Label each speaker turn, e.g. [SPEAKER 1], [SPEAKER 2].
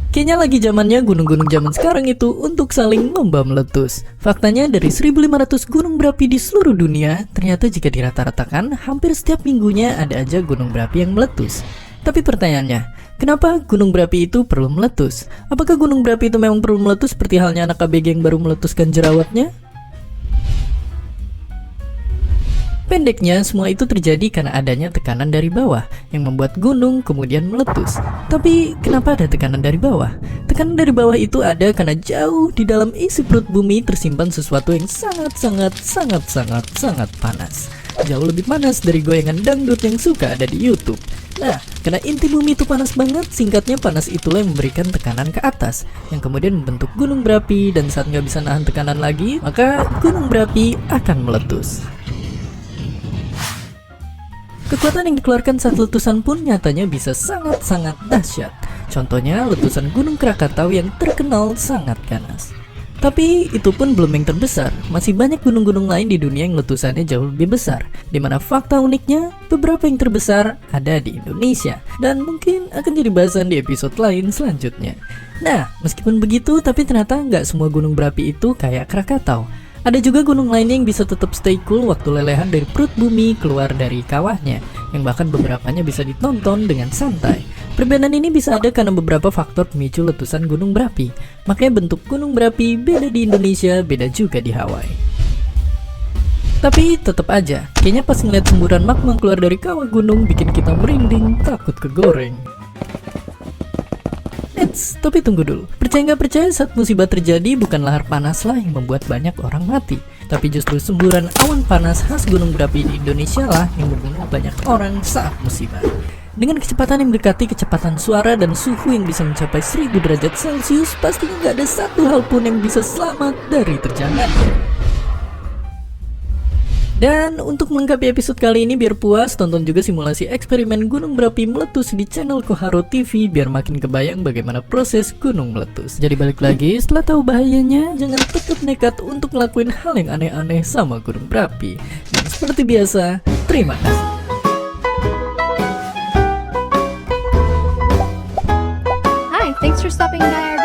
[SPEAKER 1] Kayaknya lagi zamannya gunung-gunung zaman sekarang itu untuk saling lomba meletus. Faktanya dari 1500 gunung berapi di seluruh dunia, ternyata jika dirata-ratakan, hampir setiap minggunya ada aja gunung berapi yang meletus. Tapi pertanyaannya, kenapa gunung berapi itu perlu meletus? Apakah gunung berapi itu memang perlu meletus seperti halnya anak ABG yang baru meletuskan jerawatnya? Pendeknya, semua itu terjadi karena adanya tekanan dari bawah yang membuat gunung kemudian meletus. Tapi kenapa ada tekanan dari bawah? Tekanan dari bawah itu ada karena jauh di dalam isi perut bumi tersimpan sesuatu yang sangat panas. Jauh lebih panas dari goyangan dangdut yang suka ada di YouTube. Nah, karena inti bumi itu panas banget, singkatnya panas itulah yang memberikan tekanan ke atas, yang kemudian membentuk gunung berapi, dan saat nggak bisa nahan tekanan lagi, maka gunung berapi akan meletus. Kekuatan yang dikeluarkan saat letusan pun nyatanya bisa sangat dahsyat. Contohnya letusan Gunung Krakatau yang terkenal sangat ganas. Tapi itu pun belum yang terbesar. Masih banyak gunung-gunung lain di dunia yang letusannya jauh lebih besar. Dimana fakta uniknya, beberapa yang terbesar ada di Indonesia. Dan mungkin akan jadi bahasan di episode lain selanjutnya. Nah, meskipun begitu, tapi ternyata nggak semua gunung berapi itu kayak Krakatau. Ada juga gunung lainnya yang bisa tetap stay cool waktu lelehan dari perut bumi keluar dari kawahnya, yang bahkan beberapanya bisa ditonton dengan santai. Perbedaan ini bisa ada karena beberapa faktor pemicu letusan gunung berapi. Makanya bentuk gunung berapi beda di Indonesia, beda juga di Hawaii. Tapi tetap aja, kayaknya pas ngeliat semburan magma keluar dari kawah gunung bikin kita merinding, takut kegoreng. Tapi tunggu dulu, percaya nggak percaya saat musibah terjadi bukan lahar panaslah yang membuat banyak orang mati, tapi justru semburan awan panas khas gunung berapi di Indonesia lah yang membunuh banyak orang saat musibah. Dengan kecepatan yang mendekati kecepatan suara dan suhu yang bisa mencapai 1000 derajat Celcius, pastinya nggak ada satu hal pun yang bisa selamat dari terjangannya. Dan untuk melengkapi episode kali ini biar puas, tonton juga simulasi eksperimen gunung berapi meletus di channel Koharo TV biar makin kebayang bagaimana proses gunung meletus. Jadi balik lagi, setelah tahu bahayanya, jangan tetap nekat untuk ngelakuin hal yang aneh-aneh sama gunung berapi. Dan seperti biasa, terima kasih.
[SPEAKER 2] Hi, thanks for stopping by our